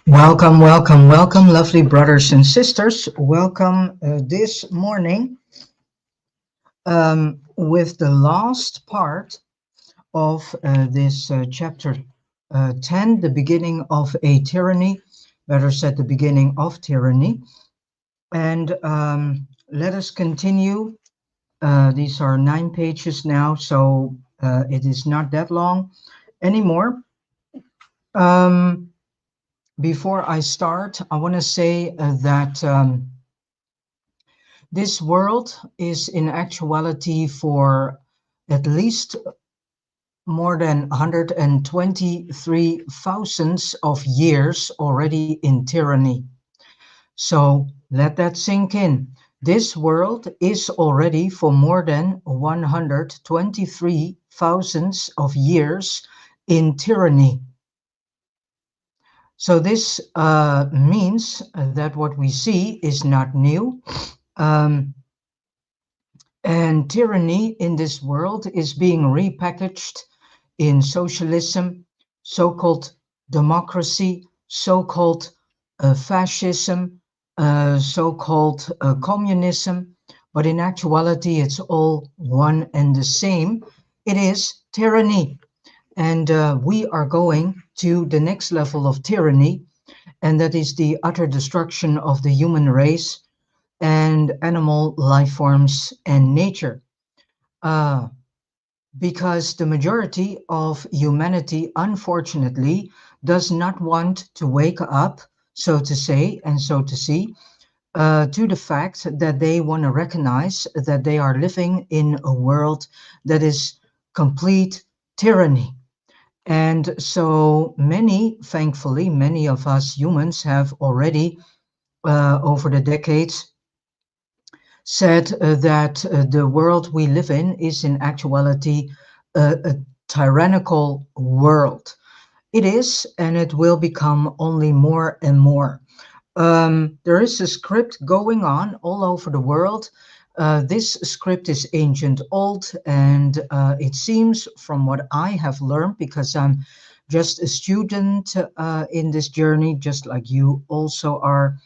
Welcome, welcome, welcome, lovely brothers and sisters. Welcome this morning with the last part of this chapter 10, the beginning of a tyranny, better said, the beginning of tyranny. And let us continue. These are 9 pages now, so it is not that long anymore. Before I start, I want to say that this world is in actuality for at least more than 123 thousands of years already in tyranny. So let that sink in. This world is already for more than 123 thousands of years in tyranny. So this means that what we see is not new. And tyranny in this world is being repackaged in socialism, so-called democracy, so-called fascism, so-called communism. But in actuality, it's all one and the same. It is tyranny. And we are going to the next level of tyranny, and that is the utter destruction of the human race and animal life forms and nature. Because the majority of humanity, unfortunately, does not want to wake up, so to say, and so to see, to the fact that they want to recognize that they are living in a world that is complete tyranny. And so many, thankfully, many of us humans have already, over the decades, said that the world we live in is in actuality a tyrannical world. It is, and it will become only more and more. There is a script going on all over the world. This script is ancient old, and it seems from what I have learned, because I'm just a student in this journey, just like you also are.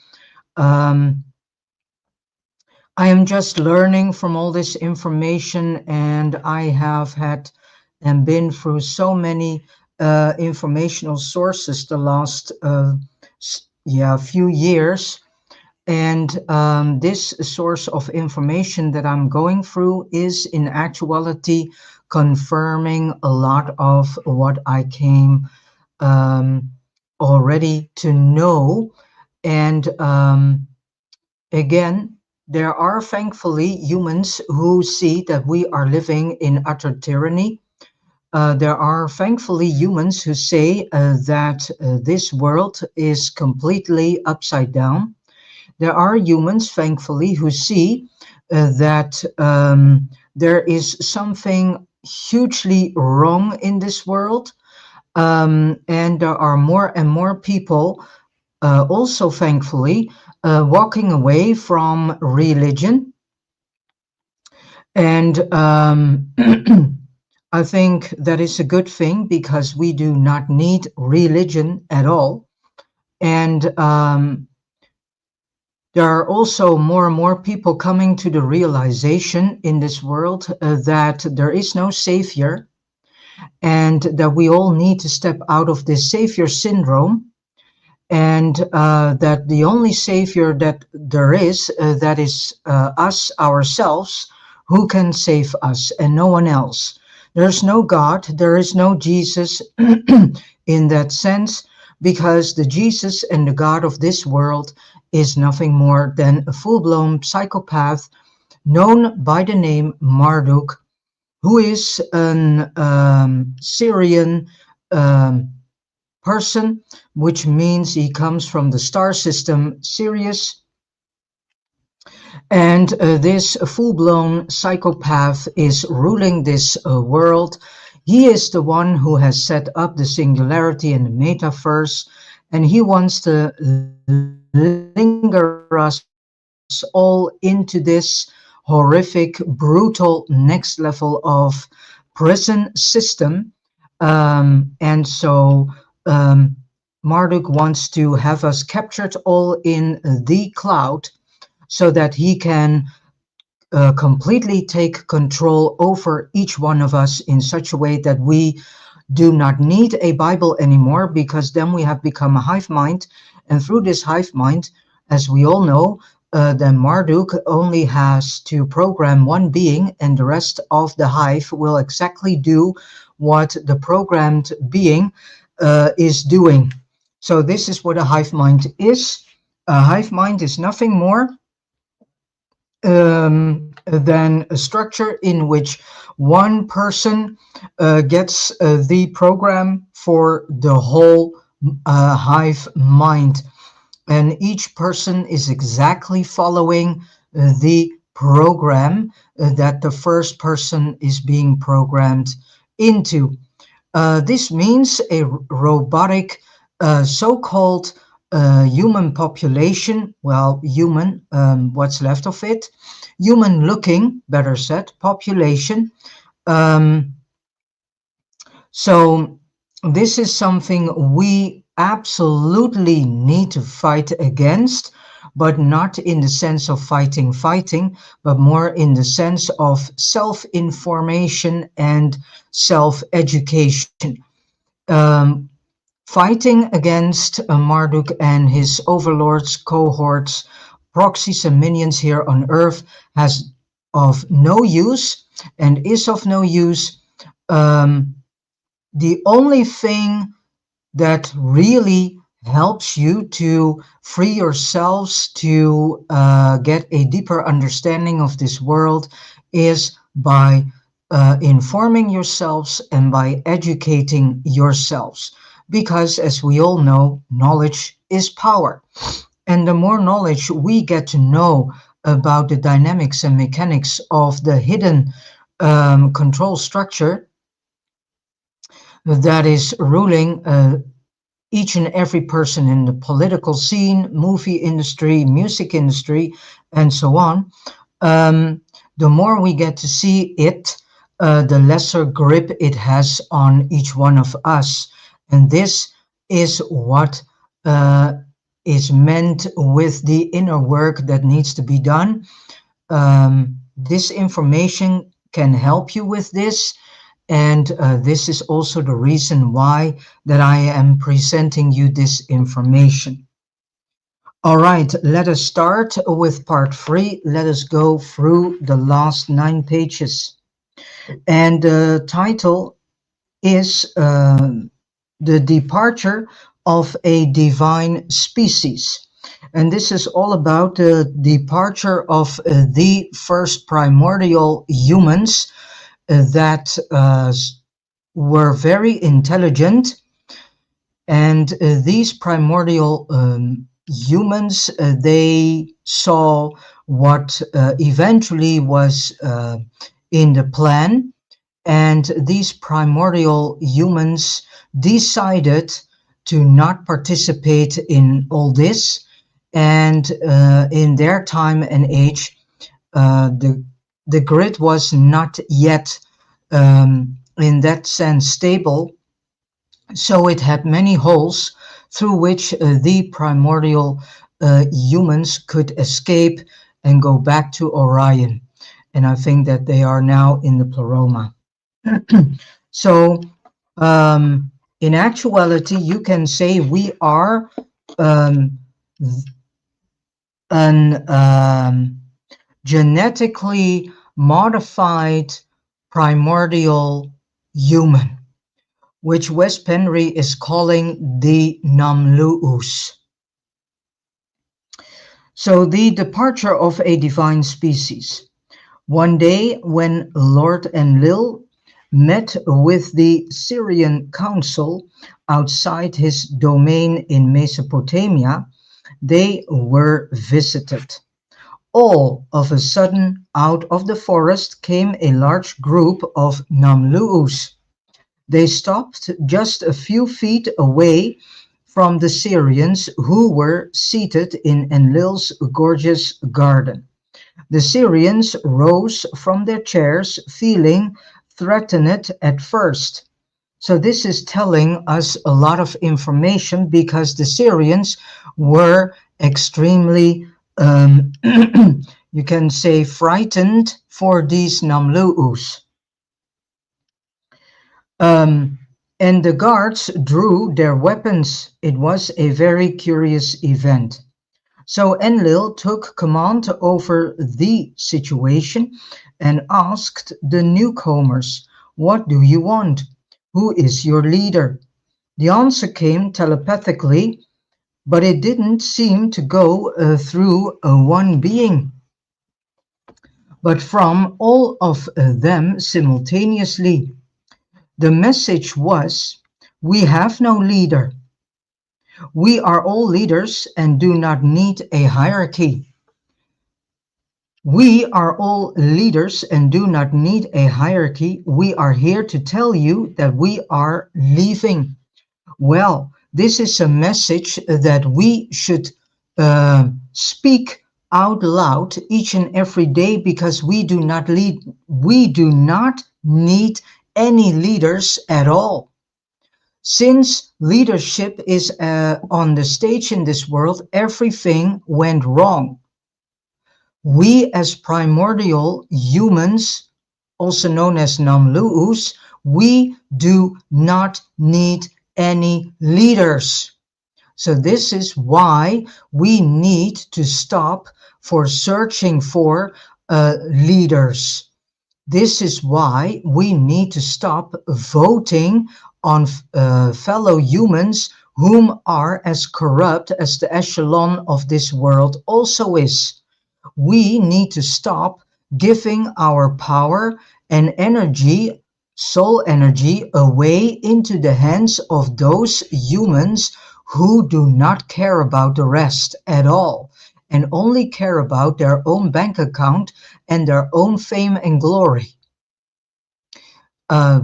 I am just learning from all this information, and I have had and been through so many informational sources the last few years. And this source of information that I'm going through is in actuality confirming a lot of what I came already to know. And again, there are thankfully humans who see that we are living in utter tyranny. There are thankfully humans who say that this world is completely upside down. There are humans, thankfully, who see that there is something hugely wrong in this world. And there are more and more people, also thankfully, walking away from religion. And I think that is a good thing because we do not need religion at all. And there are also more and more people coming to the realization in this world that there is no savior and that we all need to step out of this savior syndrome, and that the only savior that there is, that is us ourselves, who can save us and no one else. There's no God, there is no Jesus in that sense, because the Jesus and the God of this world is nothing more than a full-blown psychopath known by the name Marduk, who is an Syrian um, person, which means he comes from the star system Sirius. And this full-blown psychopath is ruling this world. He is the one who has set up the singularity and the metaverse, and he wants to linger us all into this horrific, brutal next level of prison system. And so Marduk wants to have us captured all in the cloud so that he can completely take control over each one of us in such a way that we do not need a Bible anymore, because then we have become a hive mind. And through this hive mind, as we all know, then Marduk only has to program one being, and the rest of the hive will exactly do what the programmed being is doing. So this is what a hive mind is. A hive mind is nothing more than a structure in which one person gets the program for the whole hive mind. And each person is exactly following the program that the first person is being programmed into. This means a robotic, so-called human population, well, human, what's left of it, human looking, better said, population. Um, so this is something we absolutely need to fight against, but not in the sense of fighting, but more in the sense of self-information and self-education. Um, Fighting against Marduk and his overlords, cohorts, proxies and minions here on Earth has of no use and is of no use. The only thing that really helps you to free yourselves to get a deeper understanding of this world is by informing yourselves and by educating yourselves. Because as we all know, knowledge is power. And the more knowledge we get to know about the dynamics and mechanics of the hidden control structure that is ruling each and every person in the political scene, movie industry, music industry, and so on, the more we get to see it, the lesser grip it has on each one of us. And this is what is meant with the inner work that needs to be done. This information can help you with this. And this is also the reason why that I am presenting you this information. All right, let us start with part 3. Let us go through the last 9 pages. And the title is The Departure of a Divine Species. And this is all about the departure of the first primordial humans that were very intelligent, and these primordial humans, they saw what eventually was in the plan, and these primordial humans decided to not participate in all this. And in their time and age, the grid was not yet in that sense stable, so it had many holes through which the primordial humans could escape and go back to Orion. And I think that they are now in the Pleroma. So in actuality, you can say we are um, an genetically modified primordial human, which Wes Penre is calling the Namluus. So the departure of a divine species. One day when Lord Enlil met with the Syrian council outside his domain in Mesopotamia, they were visited. All of a sudden, out of the forest came a large group of Namluus. They stopped just a few feet away from the Syrians who were seated in Enlil's gorgeous garden. The Syrians rose from their chairs, feeling threatened at first. So this is telling us a lot of information, because the Syrians were extremely, you can say, frightened for these Namluus. And the guards drew their weapons. It was a very curious event. So Enlil took command over the situation and asked the newcomers, "What do you want? Who is your leader?" The answer came telepathically, but it didn't seem to go through one being, but from all of them simultaneously. The message was, "We have no leader. We are all leaders and do not need a hierarchy. We are all leaders and do not need a hierarchy. We are here to tell you that we are leaving." Well, this is a message that we should speak out loud each and every day, because we do not need any leaders at all. Since leadership is on the stage in this world, everything went wrong. We as primordial humans, also known as Namluus, we do not need any leaders. So this is why we need to stop for searching for leaders. This is why we need to stop voting on fellow humans whom are as corrupt as the echelon of this world also is. We need to stop giving our power and energy, soul energy, away into the hands of those humans who do not care about the rest at all, and only care about their own bank account and their own fame and glory.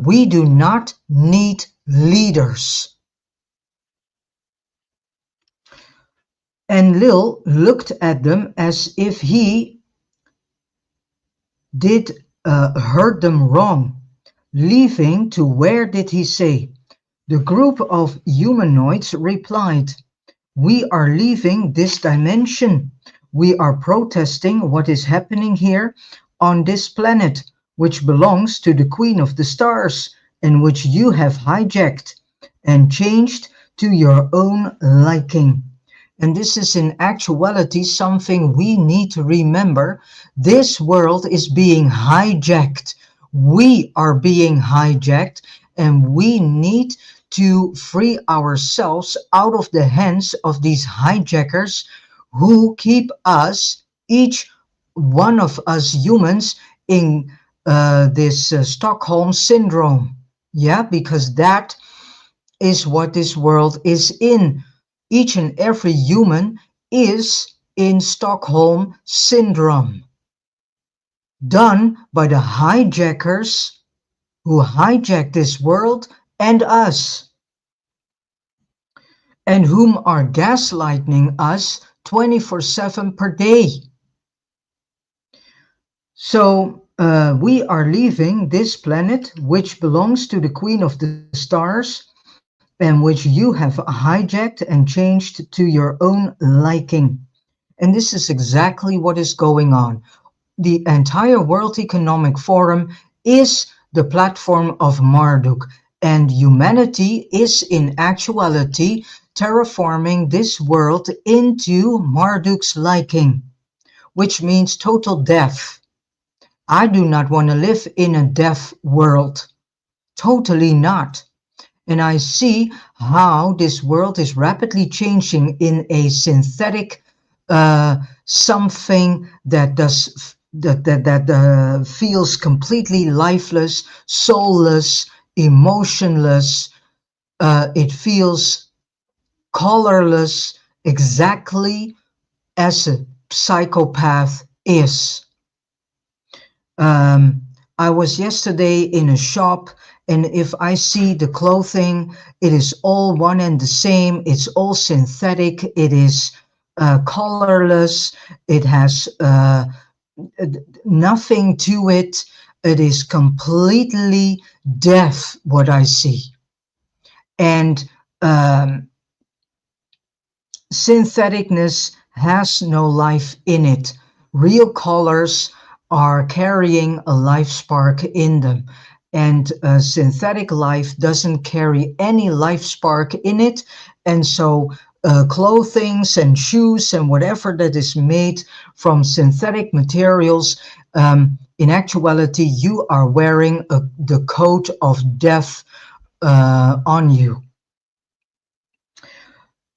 We do not need leaders. Enlil looked at them as if he did heard them wrong. "Leaving to where did he say?" The group of humanoids replied, "We are leaving this dimension. We are protesting what is happening here on this planet, which belongs to the Queen of the Stars, and which you have hijacked and changed to your own liking." And this is in actuality something we need to remember. This world is being hijacked. We are being hijacked, and we need to free ourselves out of the hands of these hijackers who keep us, each one of us humans, in this Stockholm syndrome. Yeah, because that is what this world is in. Each and every human is in Stockholm syndrome, done by the hijackers who hijack this world and us, and whom are gaslighting us 24/7 per day. So we are leaving this planet, which belongs to the Queen of the Stars, and which you have hijacked and changed to your own liking. And this is exactly what is going on. The entire World Economic Forum is the platform of Marduk, and humanity is in actuality terraforming this world into Marduk's liking, which means total death. I do not want to live in a deaf world. Totally not. And I see how this world is rapidly changing in a synthetic something that feels completely lifeless, soulless, emotionless. It feels colorless, exactly as a psychopath is. Um, I was yesterday in a shop, and if I see the clothing, it is all one and the same. It's all synthetic. It is colorless. It has nothing to it. It is completely deaf, what I see. And um, syntheticness has no life in it. Real colors are carrying a life spark in them. And synthetic life doesn't carry any life spark in it. And so clothings and shoes and whatever that is made from synthetic materials, in actuality, you are wearing the coat of death on you.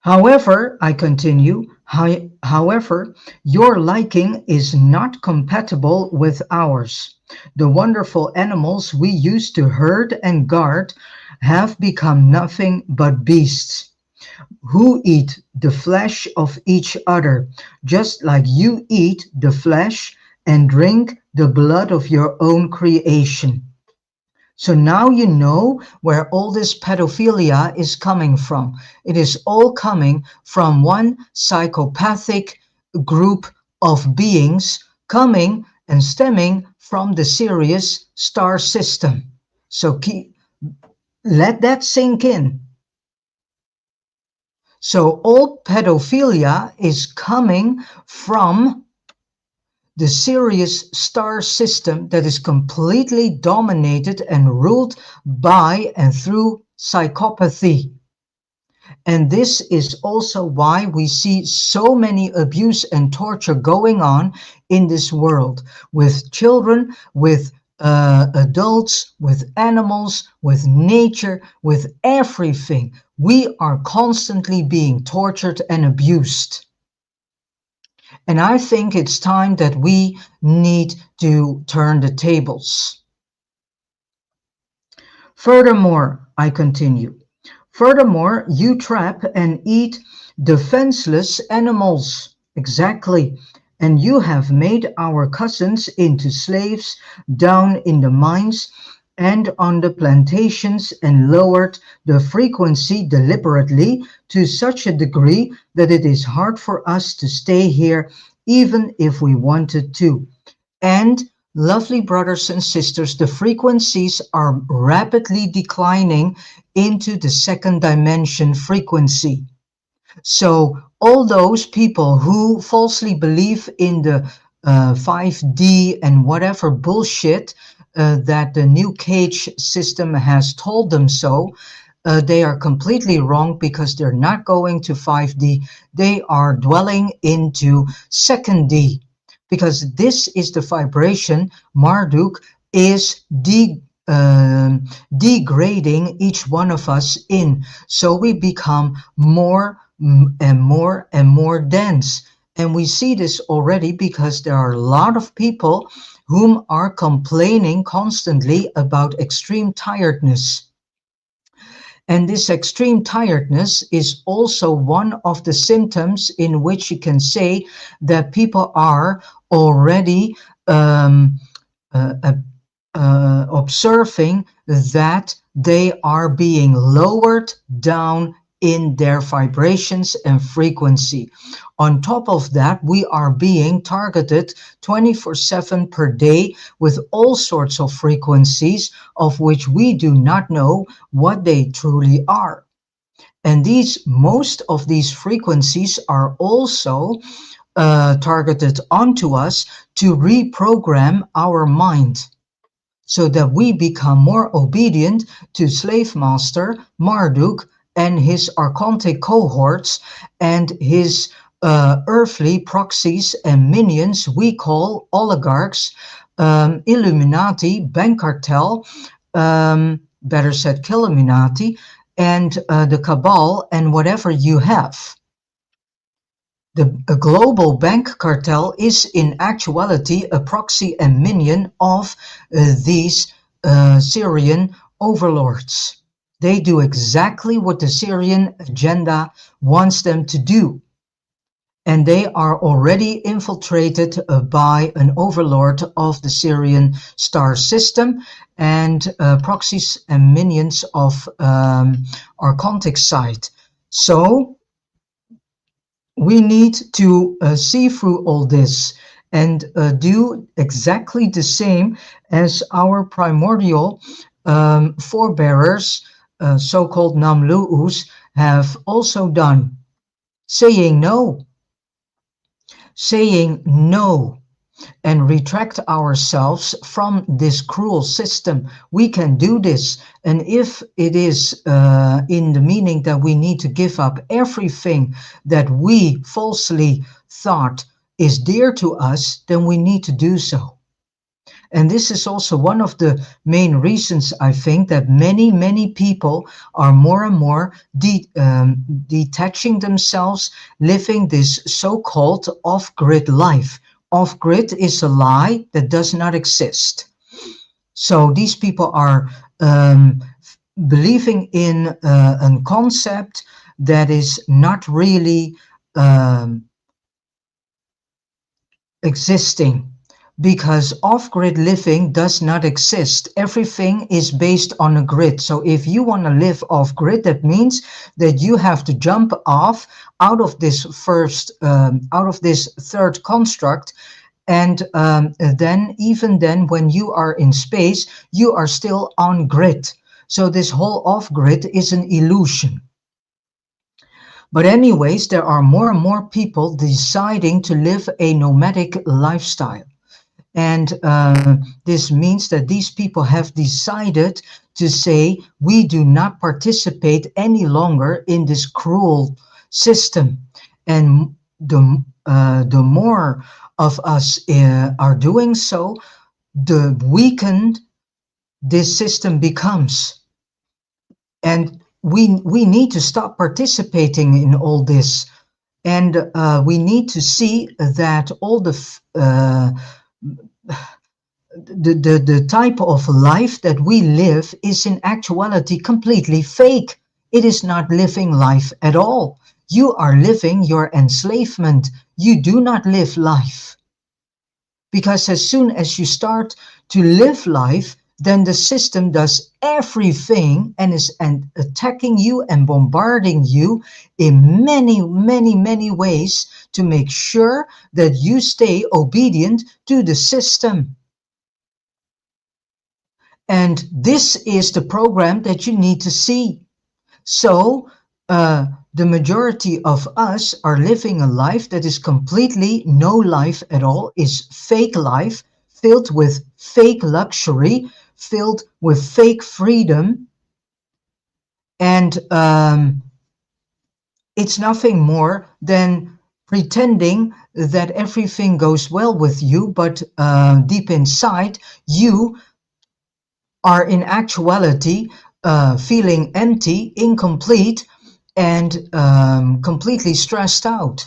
However, I continue, however, your liking is not compatible with ours. The wonderful animals we used to herd and guard have become nothing but beasts, who eat the flesh of each other, just like you eat the flesh and drink the blood of your own creation. So now you know where all this pedophilia is coming from. It is all coming from one psychopathic group of beings coming and stemming from the Sirius star system. So let that sink in. So all pedophilia is coming from the Sirius star system that is completely dominated and ruled by and through psychopathy. And this is also why we see so many abuse and torture going on in this world with children, with adults, with animals, with nature, with everything. We are constantly being tortured and abused. And I think it's time that we need to turn the tables. Furthermore, I continue. Furthermore, you trap and eat defenseless animals. Exactly. And you have made our cousins into slaves down in the mines and on the plantations and lowered the frequency deliberately to such a degree that it is hard for us to stay here even if we wanted to. And lovely brothers and sisters, the frequencies are rapidly declining into the second dimension frequency. So all those people who falsely believe in the 5D and whatever bullshit that the new cage system has told them so, they are completely wrong because they're not going to 5D. They are dwelling into second D because this is the vibration Marduk is degrading each one of us in. So we become more and more and more dense. And we see this already because there are a lot of people whom are complaining constantly about extreme tiredness. And this extreme tiredness is also one of the symptoms in which you can say that people are already um, uh, uh, observing that they are being lowered down in their vibrations and frequency. On top of that, we are being targeted 24/7 per day with all sorts of frequencies of which we do not know what they truly are. And most of these frequencies are also targeted onto us to reprogram our mind, so that we become more obedient to slave master Marduk and his archontic cohorts and his earthly proxies and minions we call oligarchs, Illuminati, bank cartel, better said Killuminati, and the cabal and whatever you have. The global bank cartel is in actuality a proxy and minion of these Syrian overlords. They do exactly what the Syrian agenda wants them to do. And they are already infiltrated by an overlord of the Syrian star system and proxies and minions of Archontic side. So we need to see through all this and do exactly the same as our primordial forebearers, so-called Namlu'us, have also done. Saying no, and retract ourselves from this cruel system. We can do this. And if it is in the meaning that we need to give up everything that we falsely thought is dear to us, then we need to do so. And this is also one of the main reasons, I think, that many people are more and more detaching themselves, living this so-called off-grid life. Off-grid is a lie that does not exist. So these people are believing in a concept that is not really existing, because off-grid living does not exist. Everything is based on a grid. So if you want to live off-grid, that means that you have to jump off out of this third construct. And then when you are in space, you are still on grid. So this whole off-grid is an illusion. But anyways, there are more and more people deciding to live a nomadic lifestyle. And this means that these people have decided to say, we do not participate any longer in this cruel system. And the more of us are doing so, the weakened this system becomes. And we need to stop participating in all this. And we need to see that all the type of life that we live is in actuality completely fake. It is not living life at all. You are living your enslavement. You do not live life. Because as soon as you start to live life, then the system does everything and is attacking you and bombarding you in many ways to make sure that you stay obedient to the system. And this is the program that you need to see. So the majority of us are living a life that is completely no life at all, is fake life, filled with fake luxury, filled with fake freedom. And it's nothing more than pretending that everything goes well with you, but deep inside, you are in actuality feeling empty, incomplete, and completely stressed out.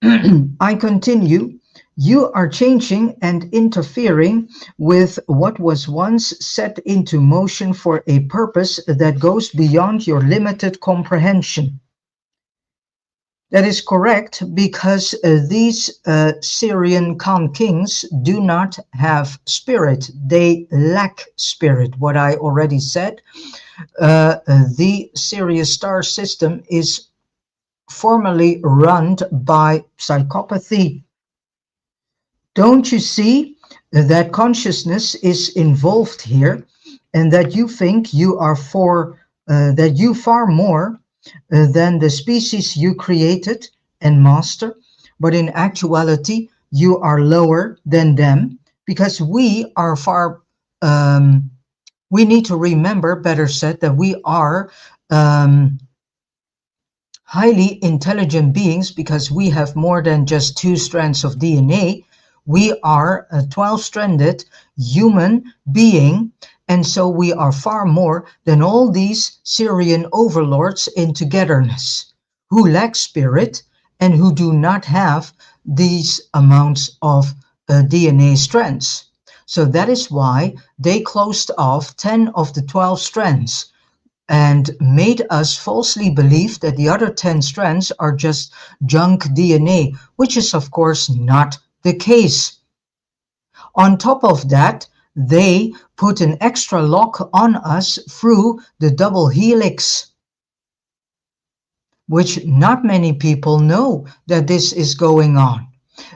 I continue. You are changing and interfering with what was once set into motion for a purpose that goes beyond your limited comprehension. That is correct because these Syrian Khan kings do not have spirit. They lack spirit. What I already said, the Sirius star system is formally run by psychopathy. Don't you see that consciousness is involved here and that you think you are that you far more than the species you created and master, but in actuality, you are lower than them because we are far, um, we need to remember, better said, that we are um, highly intelligent beings because we have more than just two strands of DNA. We are a 12-stranded human being, and so we are far more than all these Syrian overlords in togetherness who lack spirit and who do not have these amounts of DNA strands. So that is why they closed off 10 of the 12 strands and made us falsely believe that the other 10 strands are just junk DNA, which is of course not the case. On top of that, they put an extra lock on us through the double helix, which not many people know that this is going on.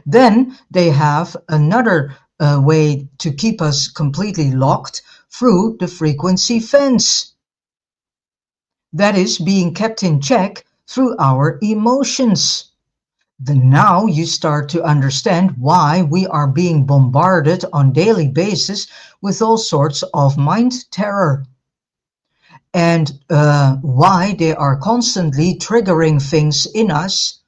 Then they have another way to keep us completely locked through the frequency fence. That is being kept in check through our emotions. Now you start to understand why we are being bombarded on daily basis with all sorts of mind terror and why they are constantly triggering things in us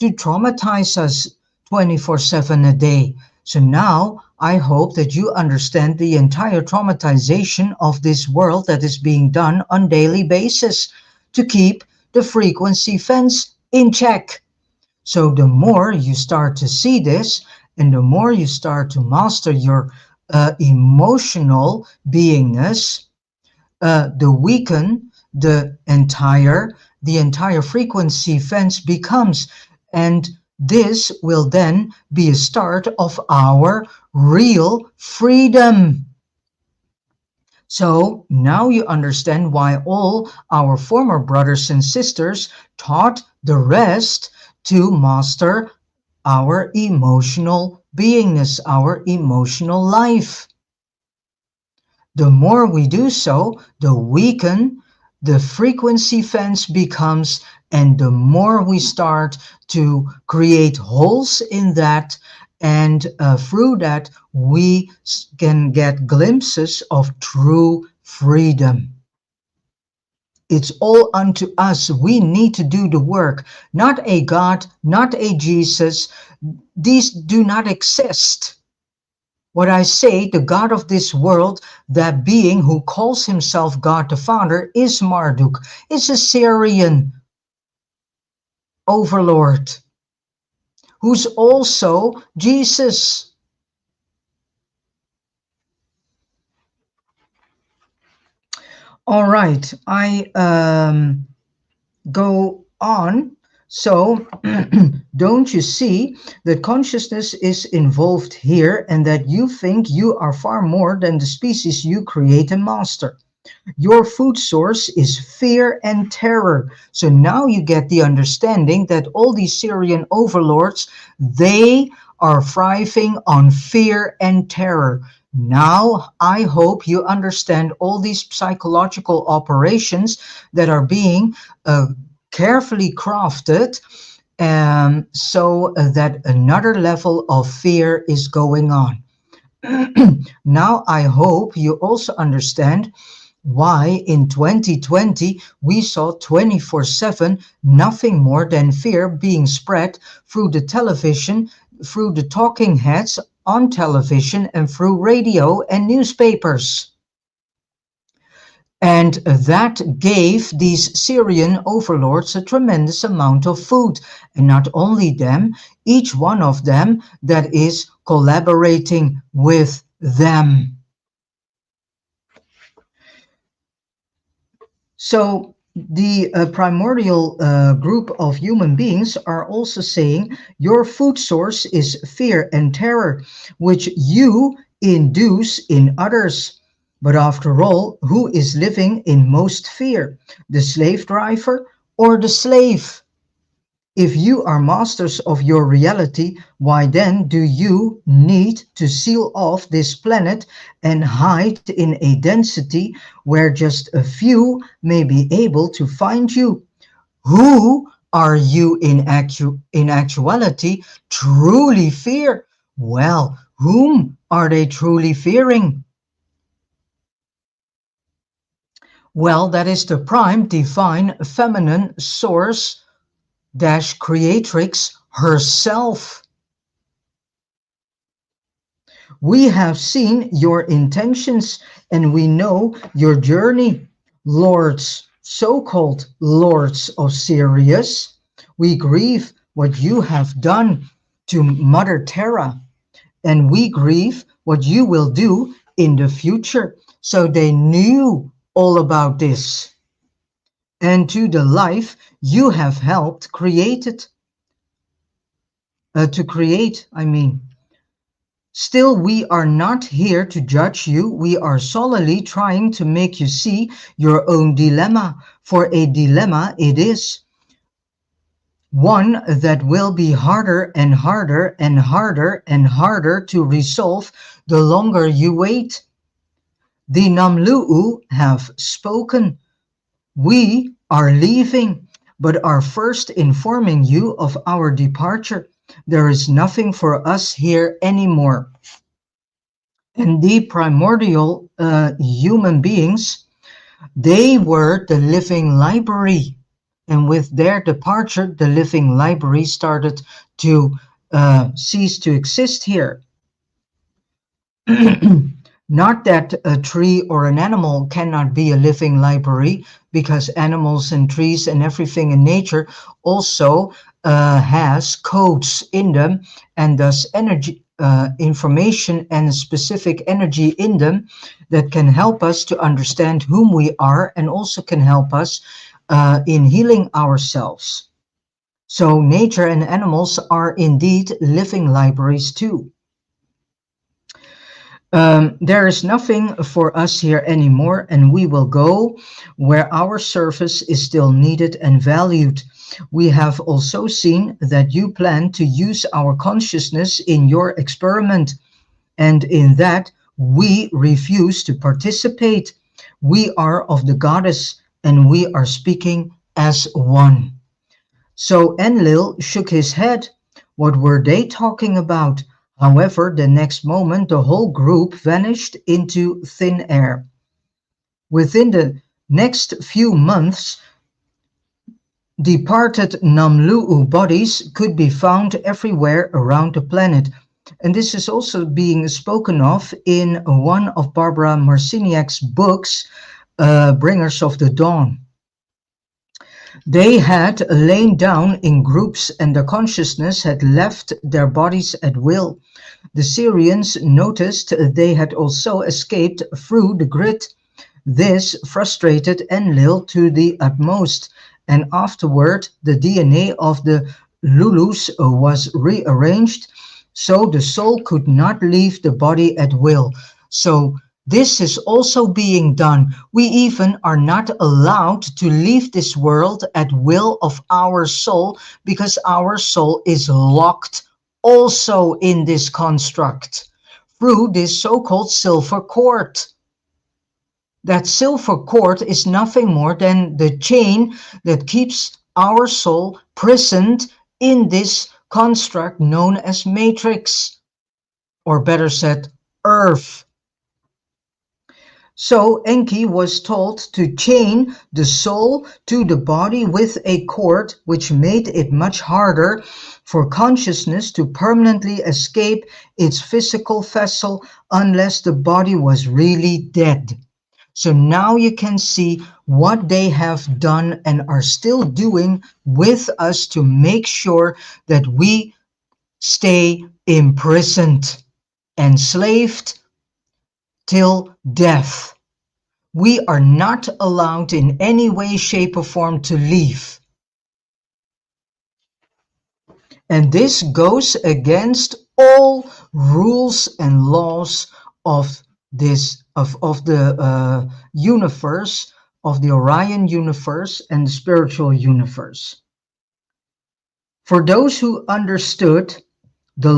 to traumatize us 24/7 a day. So now I hope that you understand the entire traumatization of this world that is being done on daily basis to keep the frequency fence in check. So the more you start to see this and the more you start to master your emotional beingness, the weaken the entire frequency fence becomes, and this will then be a start of our real freedom. So now you understand why all our former brothers and sisters taught the rest to master our emotional beingness, our emotional life. The more we do so, the weaken the frequency fence becomes, and the more we start to create holes in that, and through that we can get glimpses of true freedom. It's all unto us. We need to do the work. Not a God, not a Jesus. These do not exist. What I say, the God of this world, that being who calls himself God the Father, is Marduk, is a Syrian overlord, who's also Jesus. All right, I go on. So, don't you see that consciousness is involved here and that you think you are far more than the species you create and master? Your food source is fear and terror. So now you get the understanding that all these Syrian overlords, they are thriving on fear and terror. Now I hope you understand all these psychological operations that are being carefully crafted so that another level of fear is going on. Now I hope you also understand why in 2020 we saw 24/7 nothing more than fear being spread through the television, through the talking heads on television, and through radio and newspapers. And that gave these Syrian overlords a tremendous amount of food. And not only them, each one of them that is collaborating with them. So the primordial group of human beings are also saying your food source is fear and terror, which you induce in others. But after all, who is living in most fear? The slave driver or the slave? If you are masters of your reality, why then do you need to seal off this planet and hide in a density where just a few may be able to find you? Who are you in actuality truly fear? Well, whom are they truly fearing? Well, that is the prime divine feminine source dash creatrix herself. We have seen your intentions and we know your journey, lords, so-called lords of Sirius. We grieve what you have done to Mother Terra, and we grieve what you will do in the future. So they knew all about this. And to the life you have helped created, to create, I mean. Still, we are not here to judge you. We are solely trying to make you see your own dilemma. For a dilemma it is. One that will be harder and harder and harder and harder to resolve the longer you wait. The Namlu'u have spoken. We are leaving, but are first informing you of our departure. There is nothing for us here anymore. And the primordial human beings, they were the living library. And with their departure, the living library started to cease to exist here. Not that a tree or an animal cannot be a living library, because animals and trees and everything in nature also has codes in them, and thus energy, information and specific energy in them that can help us to understand whom we are and also can help us in healing ourselves. So nature and animals are indeed living libraries too. There is nothing for us here anymore, and we will go where our service is still needed and valued. We have also seen that you plan to use our consciousness in your experiment, and in that we refuse to participate. We are of the goddess, and we are speaking as one. So Enlil shook his head. What were they talking about? However, the next moment the whole group vanished into thin air. Within the next few months, departed Namlu'u bodies could be found everywhere around the planet. And this is also being spoken of in one of Barbara Marciniak's books, Bringers of the Dawn. They had lain down in groups and their consciousness had left their bodies at will. The Syrians noticed they had also escaped through the grid. This frustrated Enlil to the utmost, and afterward the DNA of the Lulus was rearranged so the soul could not leave the body at will. So this is also being done. We even are not allowed to leave this world at will of our soul, because our soul is locked also in this construct through this so-called silver cord. That silver cord is nothing more than the chain that keeps our soul prisoned in this construct known as matrix, or better said, earth. So Enki was told to chain the soul to the body with a cord, which made it much harder for consciousness to permanently escape its physical vessel unless the body was really dead. So now you can see what they have done and are still doing with us to make sure that we stay imprisoned, enslaved till death. We are not allowed in any way, shape, or form to leave. And this goes against all rules and laws of the universe, of the Orion universe and the spiritual universe. For those who understood the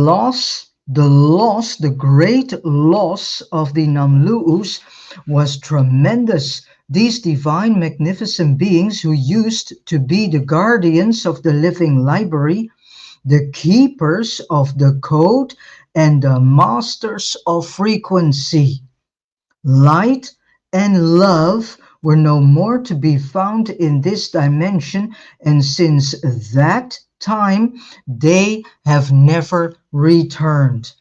great loss of the Namlu'us was tremendous. These divine, magnificent beings who used to be the guardians of the living library, the keepers of the code, and the masters of frequency. Light and love were no more to be found in this dimension, and since that time they have never returned.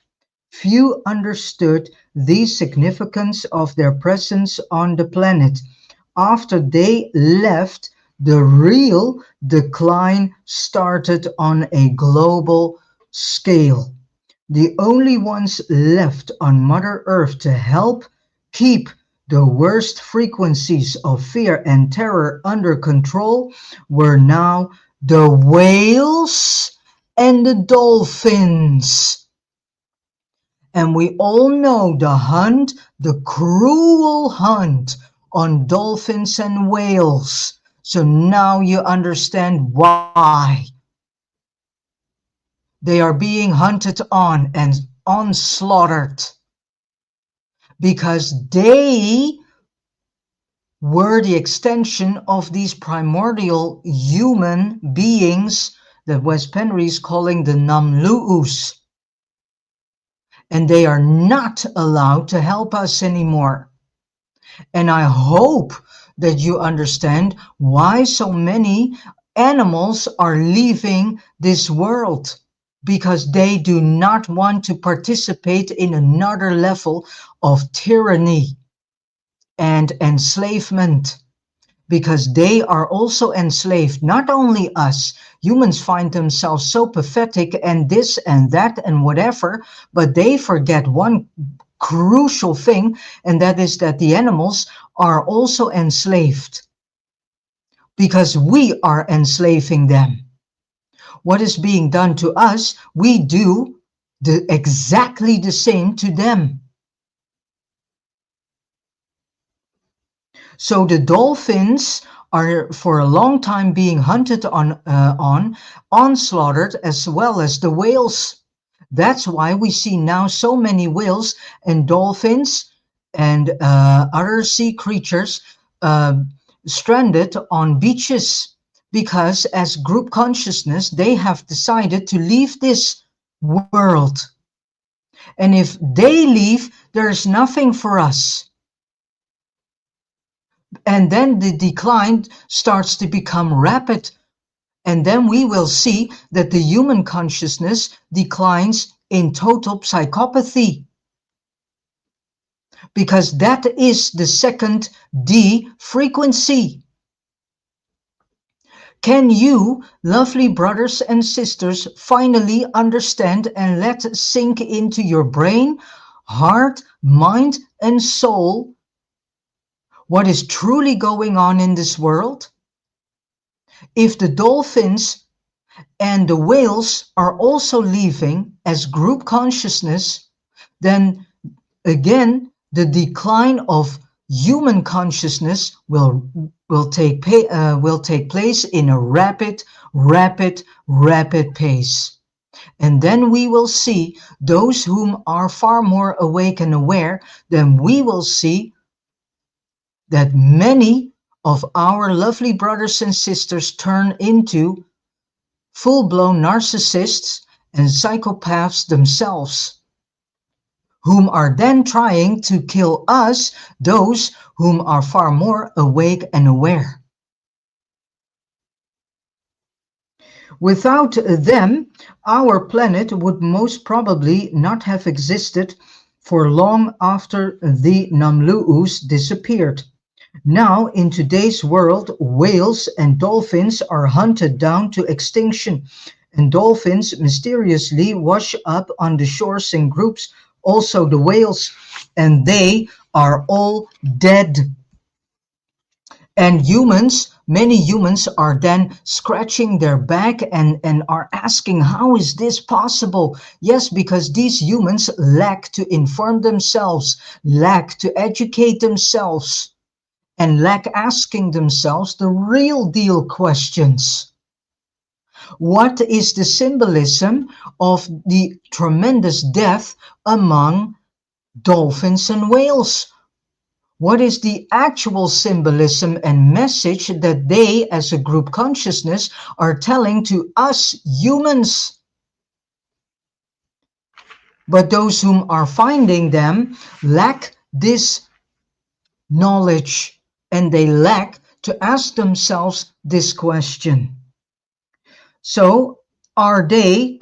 Few understood the significance of their presence on the planet. After they left, the real decline started on a global scale. The only ones left on Mother Earth to help keep the worst frequencies of fear and terror under control were now the whales and the dolphins. And we all know the hunt, the cruel hunt on dolphins and whales. So now you understand why they are being hunted on and slaughtered. Because they were the extension of these primordial human beings that Wes Penre is calling the Namlu'us. And they are not allowed to help us anymore. And I hope that you understand why so many animals are leaving this world, because they do not want to participate in another level of tyranny and enslavement, because they are also enslaved. Not only us, humans find themselves so pathetic and this and that and whatever, but they forget one crucial thing, and that is that the animals are also enslaved, because we are enslaving them. What is being done to us, we do exactly the same to them. So the dolphins are for a long time being hunted on slaughtered, as well as the whales. That's why we see now so many whales and dolphins and other sea creatures stranded on beaches, because as group consciousness, they have decided to leave this world. And if they leave, there's nothing for us. And then the decline starts to become rapid. And then we will see that the human consciousness declines in total psychopathy. Because that is the second D frequency. Can you, lovely brothers and sisters, finally understand and let sink into your brain, heart, mind, and soul what is truly going on in this world? If the dolphins and the whales are also leaving as group consciousness, then again, the decline of human consciousness will take place in a rapid pace. And then we will see those whom are far more awake and aware, then we will see that many of our lovely brothers and sisters turn into full-blown narcissists and psychopaths themselves, whom are then trying to kill us, those whom are far more awake and aware. Without them, our planet would most probably not have existed for long after the Namlu'us disappeared. Now, in today's world, whales and dolphins are hunted down to extinction, and dolphins mysteriously wash up on the shores in groups, also the whales, and they are all dead. And humans, many humans are then scratching their back and are asking, how is this possible? Yes, because these humans lack to inform themselves, lack to educate themselves, and lack asking themselves the real deal questions. What is the symbolism of the tremendous death among dolphins and whales? What is the actual symbolism and message that they, as a group consciousness, are telling to us humans? But those whom are finding them lack this knowledge, and they lack to ask themselves this question. So, are they,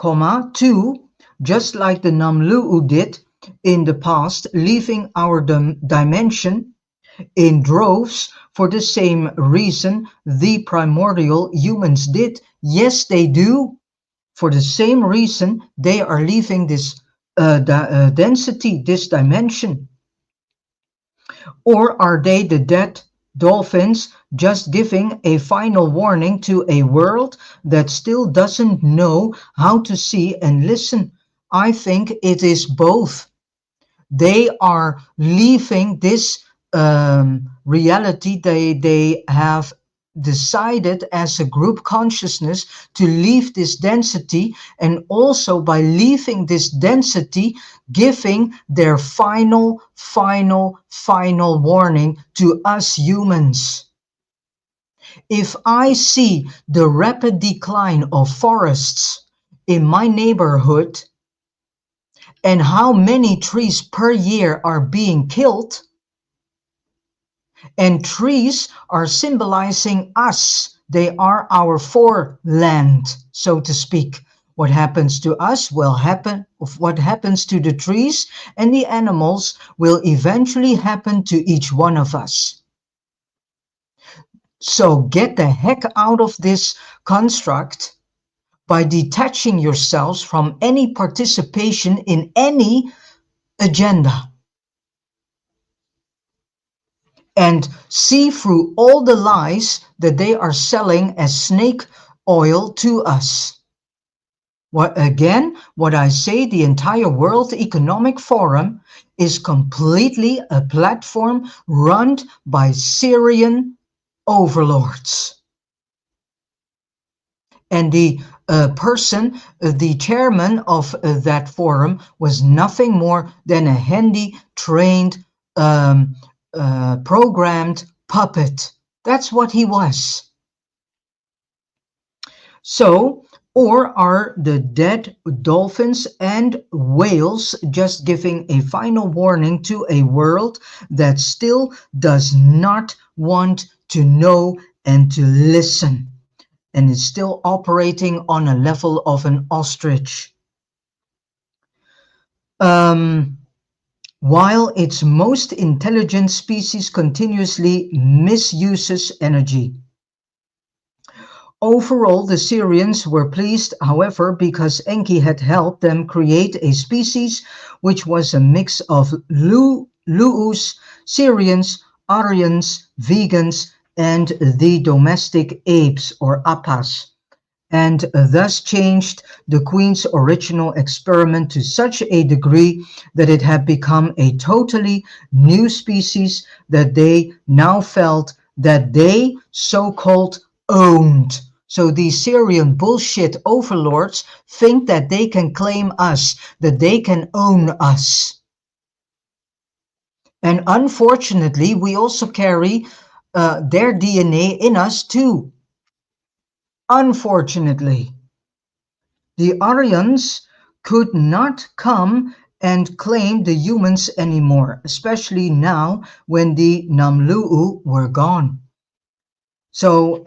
too, just like the Namlu'u did in the past, leaving our dimension in droves for the same reason the primordial humans did? Yes, they do. For the same reason, they are leaving this density, this dimension. Or are they the dead dolphins just giving a final warning to a world that still doesn't know how to see and listen? I think it is both. They are leaving this reality. They have decided as a group consciousness to leave this density, and also by leaving this density, giving their final warning to us humans. If I see the rapid decline of forests in my neighborhood and how many trees per year are being killed, and trees are symbolizing us. They are our foreland, so to speak. What happens to us will happen, what happens to the trees and the animals will eventually happen to each one of us. So get the heck out of this construct by detaching yourselves from any participation in any agenda. And see through all the lies that they are selling as snake oil to us. What I say, the entire World Economic Forum is completely a platform run by Syrian overlords. And the the chairman of that forum was nothing more than a handy, trained, programmed puppet. That's what he was. So, or are the dead dolphins and whales just giving a final warning to a world that still does not want to know and to listen, and is still operating on a level of an ostrich? While its most intelligent species continuously misuses energy. Overall, the Syrians were pleased, however, because Enki had helped them create a species which was a mix of Lu'us, Syrians, Aryans, vegans, and the domestic apes or appas, and thus changed the Queen's original experiment to such a degree that it had become a totally new species that they now felt that they so-called owned. So these Syrian bullshit overlords think that they can claim us, that they can own us. And unfortunately, we also carry their DNA in us too. Unfortunately, the Aryans could not come and claim the humans anymore, especially now when the Namlu'u were gone. So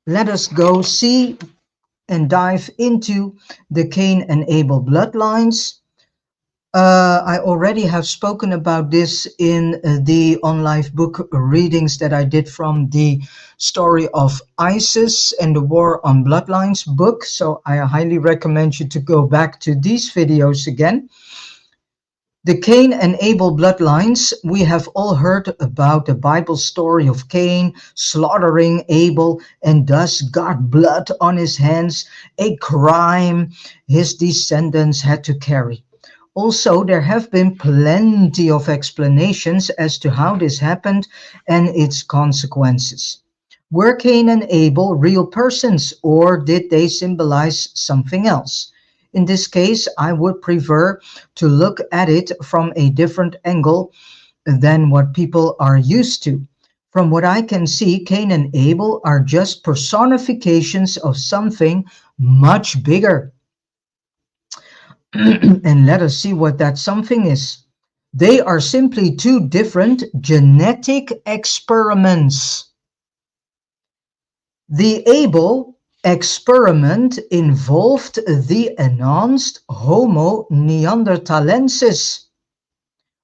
let us go see and dive into the Cain and Abel bloodlines. I already have spoken about this in the on live book readings that I did from the story of ISIS and the War on Bloodlines book. So I highly recommend you to go back to these videos again. The Cain and Abel bloodlines, we have all heard about the Bible story of Cain slaughtering Abel and thus got blood on his hands, a crime his descendants had to carry. Also, there have been plenty of explanations as to how this happened and its consequences. Were Cain and Abel real persons, or did they symbolize something else? In this case, I would prefer to look at it from a different angle than what people are used to. From what I can see, Cain and Abel are just personifications of something much bigger. And let us see what that something is. They are simply two different genetic experiments. The Abel experiment involved the enhanced Homo neanderthalensis,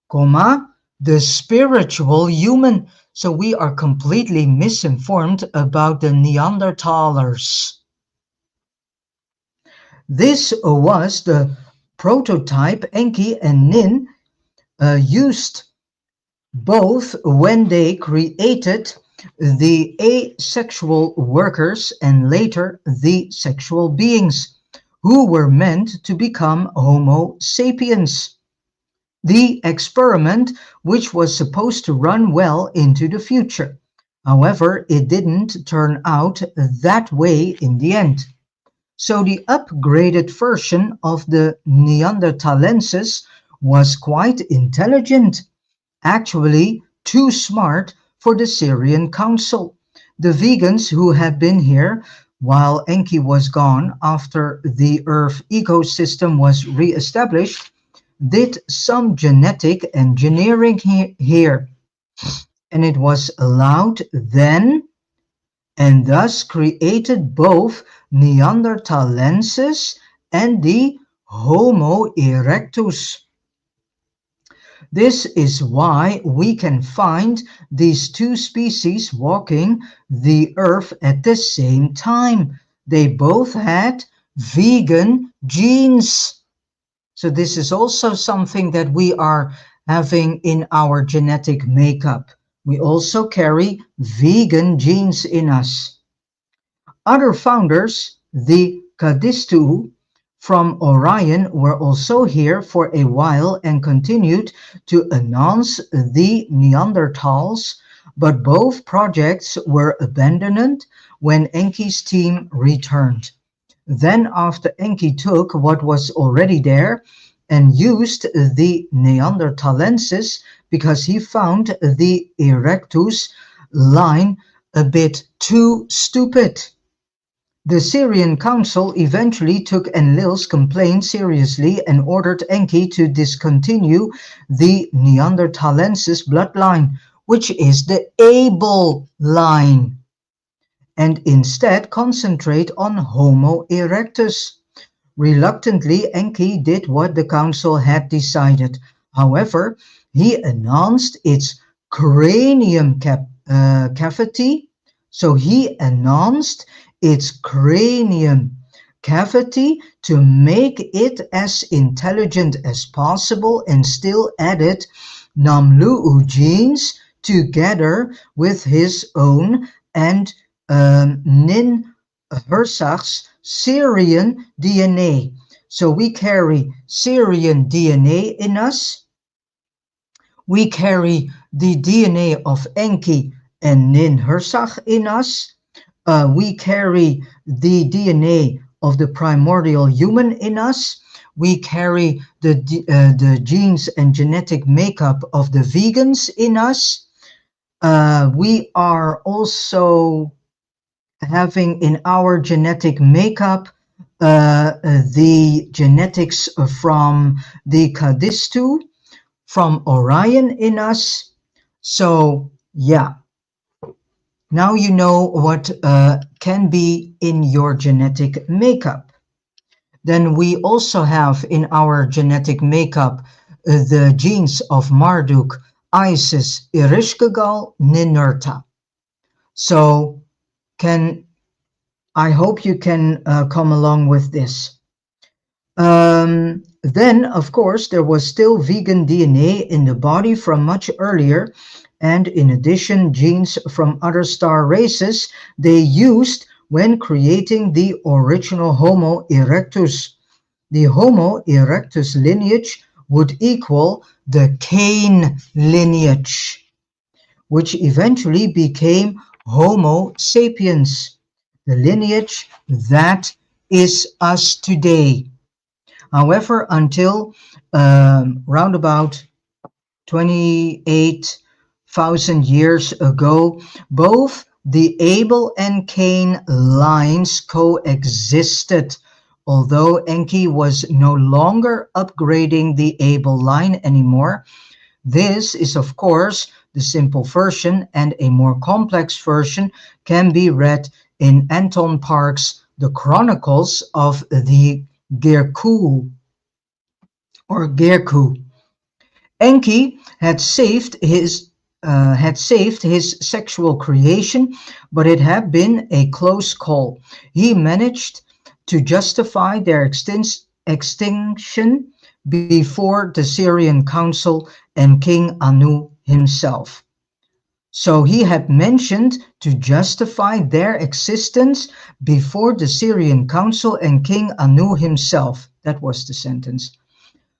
the spiritual human. So we are completely misinformed about the Neanderthalers. This was the prototype Enki and Nin used both when they created the asexual workers and later the sexual beings who were meant to become Homo sapiens. The experiment, which was supposed to run well into the future. However, it didn't turn out that way in the end. So the upgraded version of the Neanderthalensis was quite intelligent, actually too smart for the Syrian Council. The vegans who had been here while Enki was gone after the Earth ecosystem was re-established did some genetic engineering here, and it was allowed then and thus created both Neanderthalensis and the Homo erectus. This is why we can find these two species walking the earth at the same time. They both had vegan genes. So this is also something that we are having in our genetic makeup. We also carry vegan genes in us. Other founders, the Kadistu from Orion, were also here for a while and continued to announce the Neanderthals, but both projects were abandoned when Enki's team returned. Then after Enki took what was already there and used the Neanderthalensis because he found the Erectus line a bit too stupid. The Syrian council eventually took Enlil's complaint seriously and ordered Enki to discontinue the Neanderthalensis bloodline, which is the Abel line, and instead concentrate on Homo erectus. Reluctantly, Enki did what the council had decided. However, he announced its cranium cavity. So he announced its cranium cavity to make it as intelligent as possible and still added Namlu'u genes together with his own and Nin Herzog's Syrian DNA. So we carry Syrian DNA in us. We carry the DNA of Enki and Nin Herzog in us. We carry the DNA of the primordial human in us. We carry the genes and genetic makeup of the vegans in us. We are also having in our genetic makeup the genetics from the Kadistu, from Orion in us. So yeah, now you know what can be in your genetic makeup. Then we also have in our genetic makeup the genes of Marduk, Isis, Ereshkigal, Ninurta. So can I hope you can come along with this. Then, of course, there was still vegan DNA in the body from much earlier, and in addition, genes from other star races they used when creating the original Homo erectus. The Homo erectus lineage would equal the Cain lineage, which eventually became Homo sapiens, the lineage that is us today. However, until round about 28,000 years ago, both the Abel and Cain lines coexisted. Although Enki was no longer upgrading the Abel line anymore, this is of course the simple version, and a more complex version can be read in Anton Park's The Chronicles of the Gerku or Gerku. Enki had saved his sexual creation, but it had been a close call. He managed to justify their extinction before the Syrian council and King Anu himself. So he had mentioned to justify their existence before the Syrian council and King Anu himself. That was the sentence.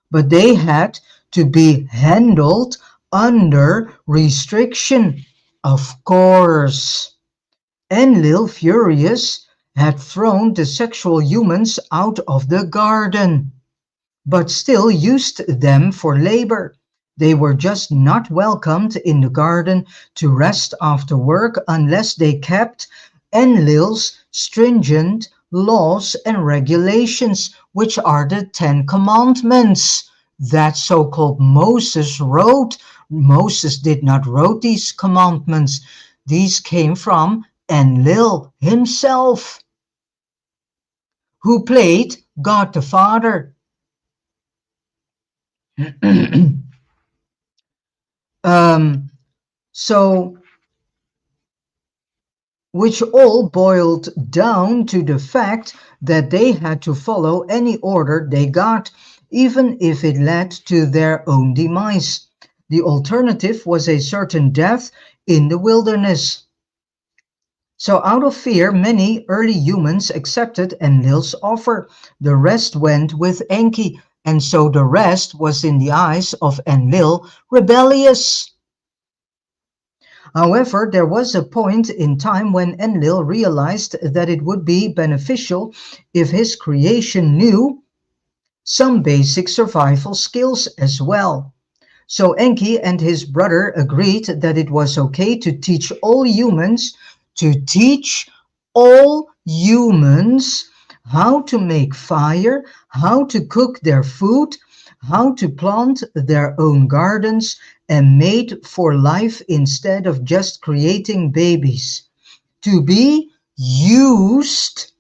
But they had to be handled under restriction. Of course. Enlil, furious, had thrown the sexual humans out of the garden, but still used them for labor. They were just not welcomed in the garden to rest after work unless they kept Enlil's stringent laws and regulations, which are the Ten Commandments that so-called Moses wrote. Moses did not wrote these commandments. These came from Enlil himself, who played God the Father. um, so, which all boiled down to the fact that they had to follow any order they got, even if it led to their own demise. The alternative was a certain death in the wilderness. So out of fear, many early humans accepted Enlil's offer. The rest went with Enki, and so the rest was in the eyes of Enlil rebellious. However, there was a point in time when Enlil realized that it would be beneficial if his creation knew some basic survival skills as well. So Enki and his brother agreed that it was okay to teach all humans how to make fire, how to cook their food, how to plant their own gardens, and mate for life instead of just creating babies, to be used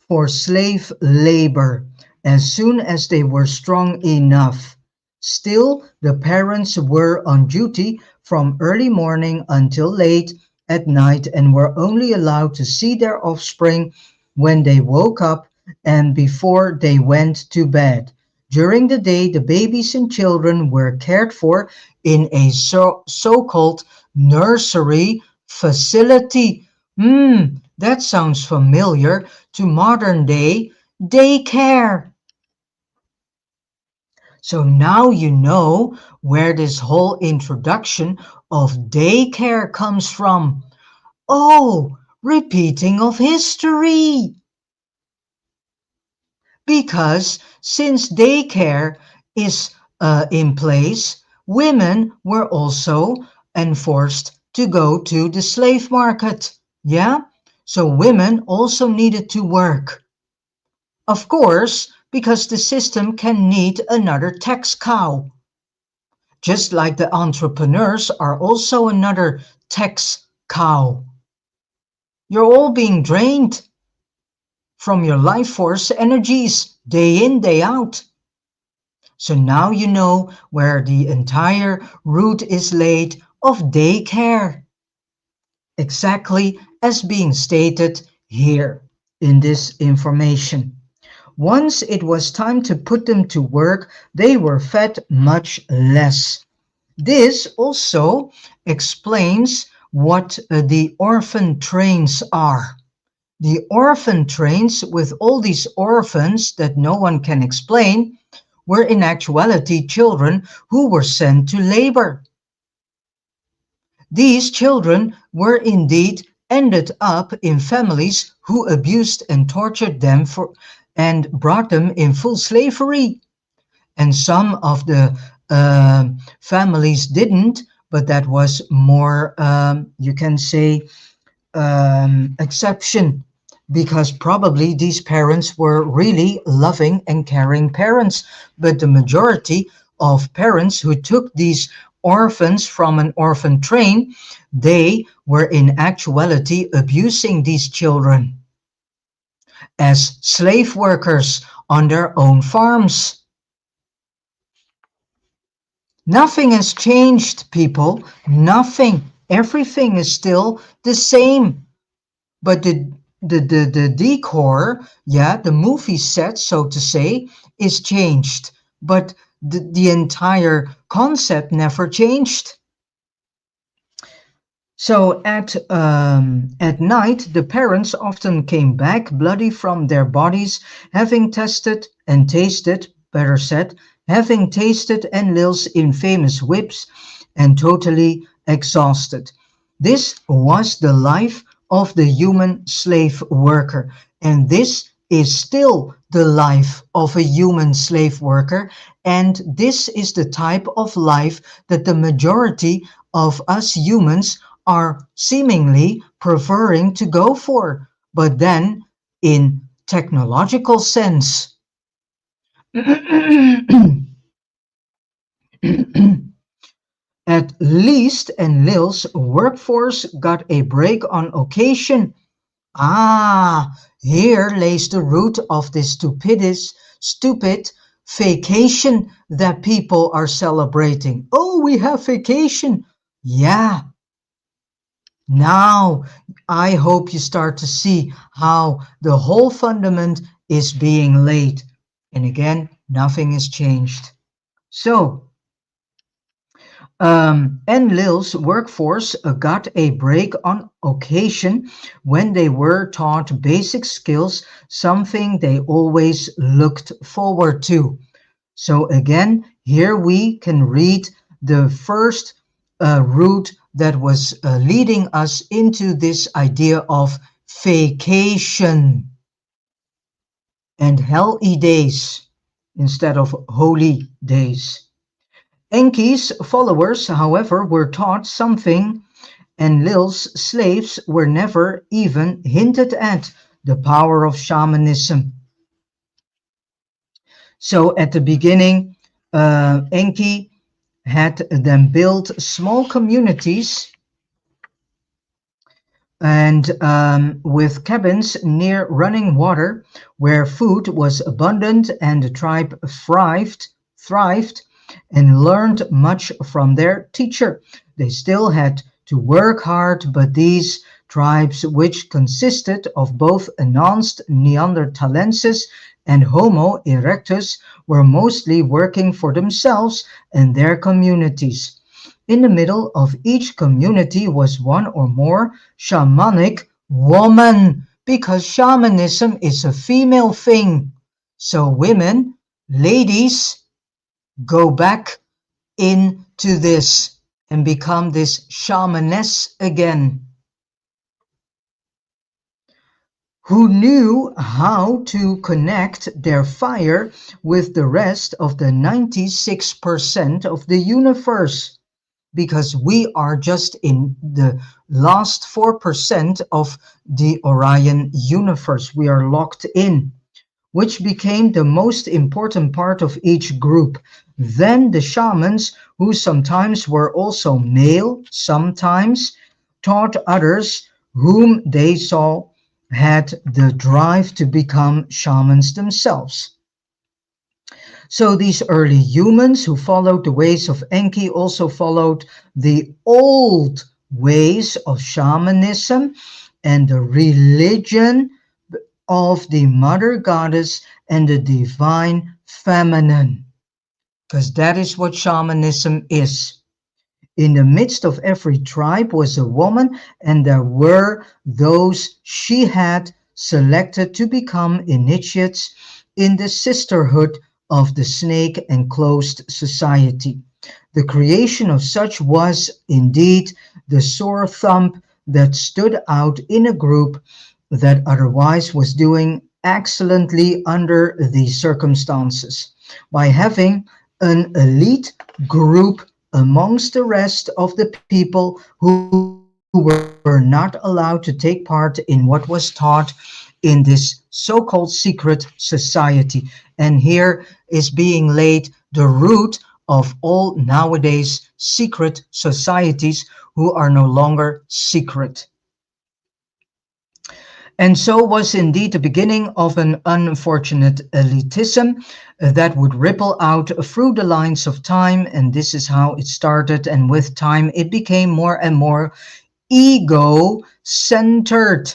for slave labor as soon as they were strong enough. Still, the parents were on duty from early morning until late at night and were only allowed to see their offspring when they woke up and before they went to bed. During the day, the babies and children were cared for in a so-called nursery facility. That sounds familiar to modern day daycare. So now you know where this whole introduction of daycare comes from. Oh, repeating of history. Because since daycare is in place, women were also enforced to go to the slave market. Yeah? So women also needed to work. Of course, because the system can need another tax cow. Just like the entrepreneurs are also another tax cow. You're all being drained from your life force energies day in, day out. So now you know where the entire root is laid of daycare, exactly as being stated here in this information. Once it was time to put them to work, they were fed much less. This also explains what the orphan trains are. The orphan trains, with all these orphans that no one can explain, were in actuality children who were sent to labor. These children were indeed ended up in families who abused and tortured them and brought them in full slavery. And some of the families didn't, but that was more, you can say, exception, because probably these parents were really loving and caring parents. But the majority of parents who took these orphans from an orphan train, they were in actuality abusing these children as slave workers on their own farms. Nothing has changed, people. Nothing. Everything is still the same. But the decor, yeah, the movie set, so to say, is changed. But the entire concept never changed. So at night, the parents often came back bloody from their bodies, having tested and tasted, better said, having tasted Enlil's infamous whips, and totally exhausted. This was the life of the human slave worker, and this is still the life of a human slave worker, and this is the type of life that the majority of us humans are seemingly preferring to go for, but then in technological sense. At least Enlil's workforce got a break on occasion. Ah, here lays the root of this stupid vacation that people are celebrating. Oh, we have vacation. Yeah. Now, I hope you start to see how the whole fundament is being laid. And again, nothing is changed. So, Enlil's workforce got a break on occasion when they were taught basic skills, something they always looked forward to. So again, here we can read the first route that was leading us into this idea of vacation and holy days instead of holy days. Enki's followers, however, were taught something, and Lil's slaves were never even hinted at: the power of shamanism. So at the beginning, Enki had them build small communities and with cabins near running water where food was abundant, and the tribe thrived and learned much from their teacher. They still had to work hard, but these tribes, which consisted of both enhanced Neanderthalensis and Homo erectus, were mostly working for themselves and their communities. In the middle of each community was one or more shamanic woman, because shamanism is a female thing. So women, ladies, go back into this and become this shamaness again, who knew how to connect their fire with the rest of the 96% of the universe, because we are just in the last 4% of the Orion universe. We are locked in, which became the most important part of each group. Then the shamans, who sometimes were also male, sometimes taught others whom they saw had the drive to become shamans themselves. So these early humans who followed the ways of Enki also followed the old ways of shamanism and the religion of the mother goddess and the divine feminine, because that is what shamanism is. In the midst of every tribe was a woman, and there were those she had selected to become initiates in the sisterhood of the snake enclosed society. The creation of such was indeed the sore thumb that stood out in a group that otherwise was doing excellently under these circumstances. By having an elite group amongst the rest of the people who were not allowed to take part in what was taught in this so-called secret society. And here is being laid the root of all nowadays secret societies who are no longer secret. And so was indeed the beginning of an unfortunate elitism that would ripple out through the lines of time. And this is how it started. And with time, it became more and more ego centered.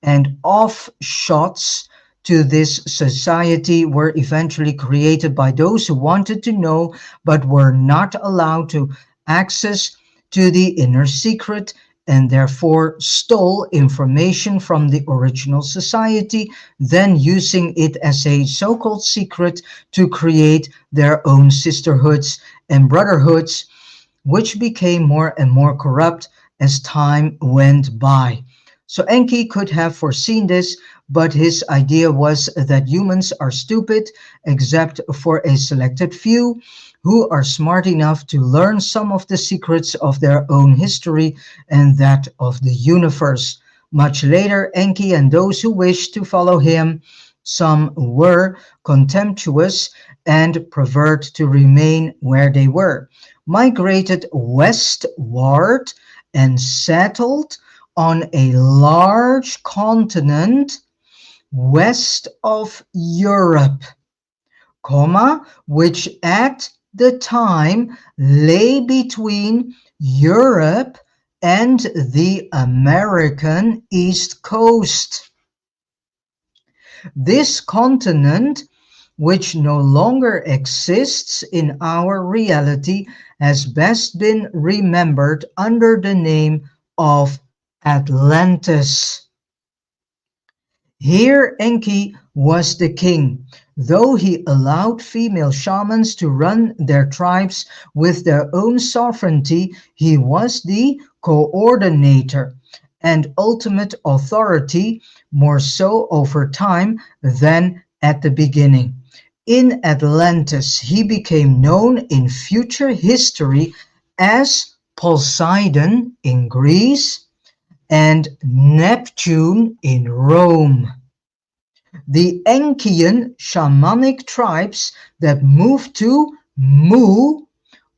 And offshots to this society were eventually created by those who wanted to know but were not allowed to access to the inner secret, and therefore stole information from the original society, then using it as a so-called secret to create their own sisterhoods and brotherhoods, which became more and more corrupt as time went by. So Enki could have foreseen this, but his idea was that humans are stupid except for a selected few who are smart enough to learn some of the secrets of their own history and that of the universe. Much later, Enki and those who wished to follow him, some were contemptuous and preferred to remain where they were, migrated westward and settled on a large continent west of Europe, which at the time lay between Europe and the American East Coast. This continent, which no longer exists in our reality, has best been remembered under the name of Atlantis. Here Enki was the king, though he allowed female shamans to run their tribes with their own sovereignty. He was the coordinator and ultimate authority, more so over time than at the beginning. In Atlantis, he became known in future history as Poseidon in Greece and Neptune in Rome. The Enkian shamanic tribes that moved to Mu,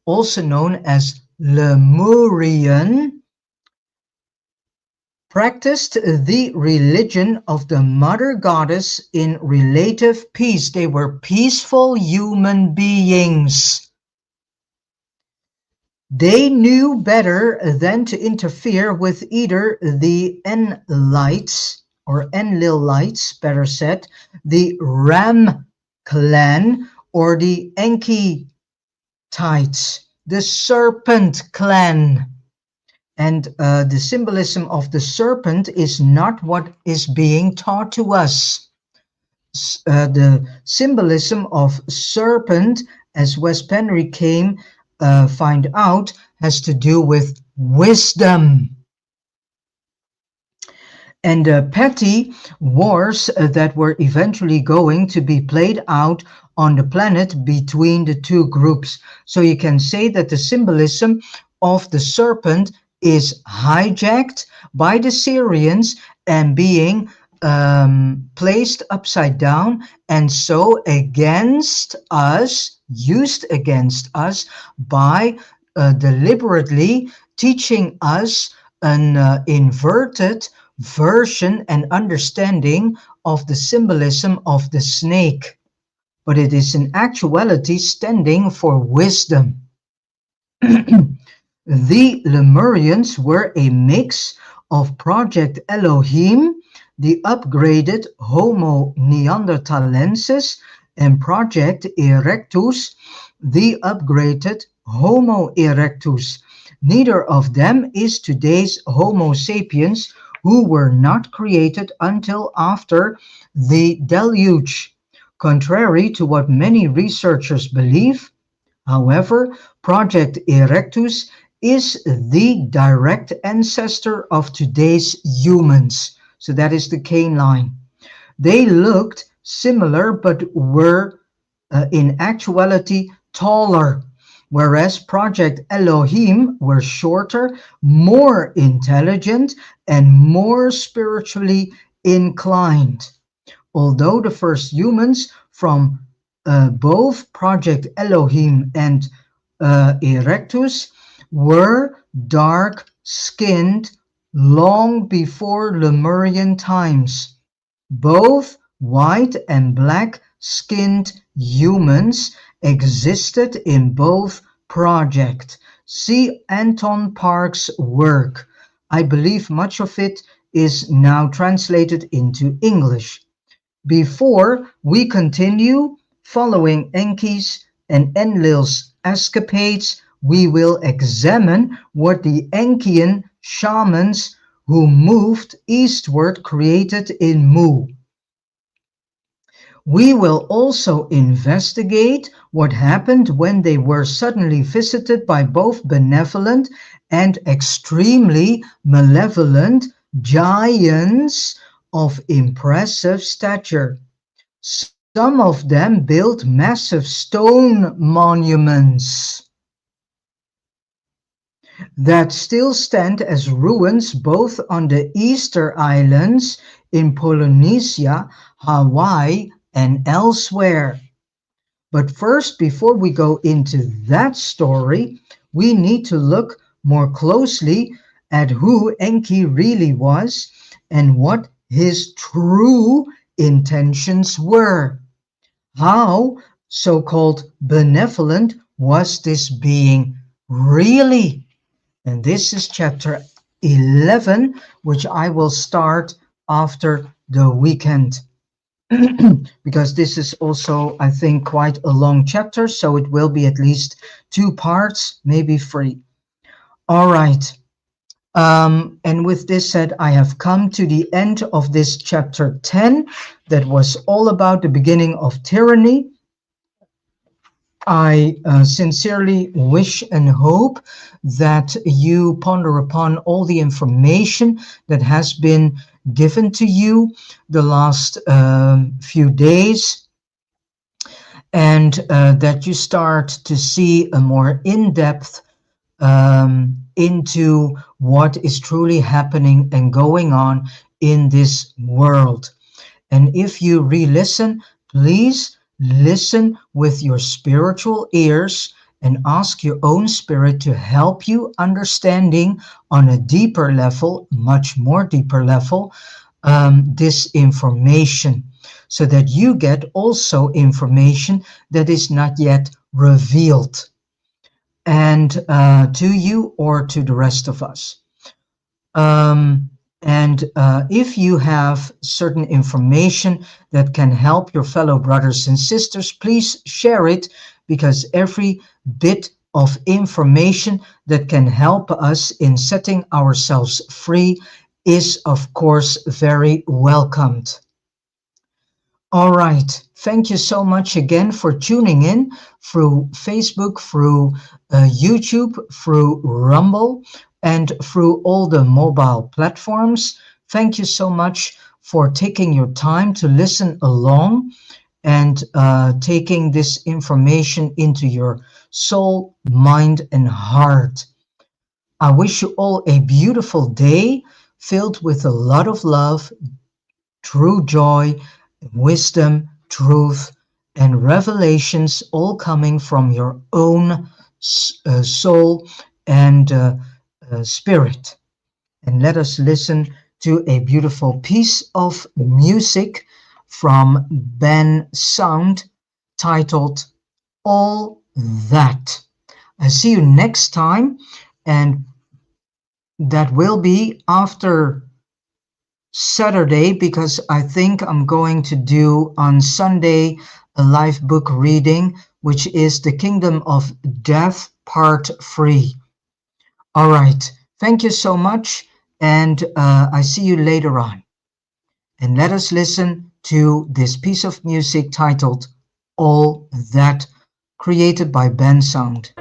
also known as Lemurian, practiced the religion of the mother goddess in relative peace. They were peaceful human beings. They knew better than to interfere with either the Enlites, or Enlilites, better said, the Ram clan, or the Enkitites, the Serpent clan. And the symbolism of the serpent is not what is being taught to us. The symbolism of serpent, as Wes Penre find out, has to do with wisdom. And petty wars that were eventually going to be played out on the planet between the two groups. So you can say that the symbolism of the serpent is hijacked by the Syrians and being placed upside down, and so against us, used against us by deliberately teaching us an inverted version and understanding of the symbolism of the snake, but it is in actuality standing for wisdom. The Lemurians were a mix of Project Elohim, the upgraded Homo neanderthalensis, and Project Erectus, the upgraded Homo erectus. Neither of them is today's Homo sapiens, who were not created until after the deluge. Contrary to what many researchers believe, however, Project Erectus is the direct ancestor of today's humans. So that is the canine. They looked similar but were in actuality taller, whereas Project Elohim were shorter, more intelligent, and more spiritually inclined. Although the first humans from both Project Elohim and Erectus were dark-skinned long before Lemurian times. Both white and black-skinned humans existed in both projects. See Anton Park's work. I believe much of it is now translated into English. Before we continue following Enki's and Enlil's escapades, we will examine what the Enkian shamans who moved eastward created in Mu. We will also investigate what happened when they were suddenly visited by both benevolent and extremely malevolent giants of impressive stature. Some of them built massive stone monuments that still stand as ruins both on the Easter Islands in Polynesia, Hawaii, and elsewhere. But first, before we go into that story, we need to look more closely at who Enki really was and what his true intentions were. How so-called benevolent was this being really? And this is chapter 11, which I will start after the weekend. Because this is also, I think, quite a long chapter, so it will be at least 2 parts, maybe 3. All right. And with this said, I have come to the end of this chapter 10 that was all about the beginning of tyranny. I sincerely wish and hope that you ponder upon all the information that has been given to you the last few days, and that you start to see a more in-depth into what is truly happening and going on in this world. And if you re-listen, please listen with your spiritual ears and ask your own spirit to help you understanding on a deeper level, much more deeper level, this information, so that you get also information that is not yet revealed and to you or to the rest of us. And if you have certain information that can help your fellow brothers and sisters, please share it, because every bit of information that can help us in setting ourselves free is, of course, very welcomed. All right. Thank you so much again for tuning in through Facebook, through YouTube, through Rumble, and through all the mobile platforms. Thank you so much for taking your time to listen along and taking this information into your soul, mind, and heart. I wish you all a beautiful day filled with a lot of love, true joy, wisdom, truth, and revelations, all coming from your own soul and spirit. And let us listen to a beautiful piece of music from Ben Sound titled All That. I see you next time, and that will be after Saturday, because I think I'm going to do on Sunday a live book reading, which is The Kingdom of Death Part 3. All right, thank you so much, and I see you later on. And let us listen to this piece of music titled All That, created by Ben Sound.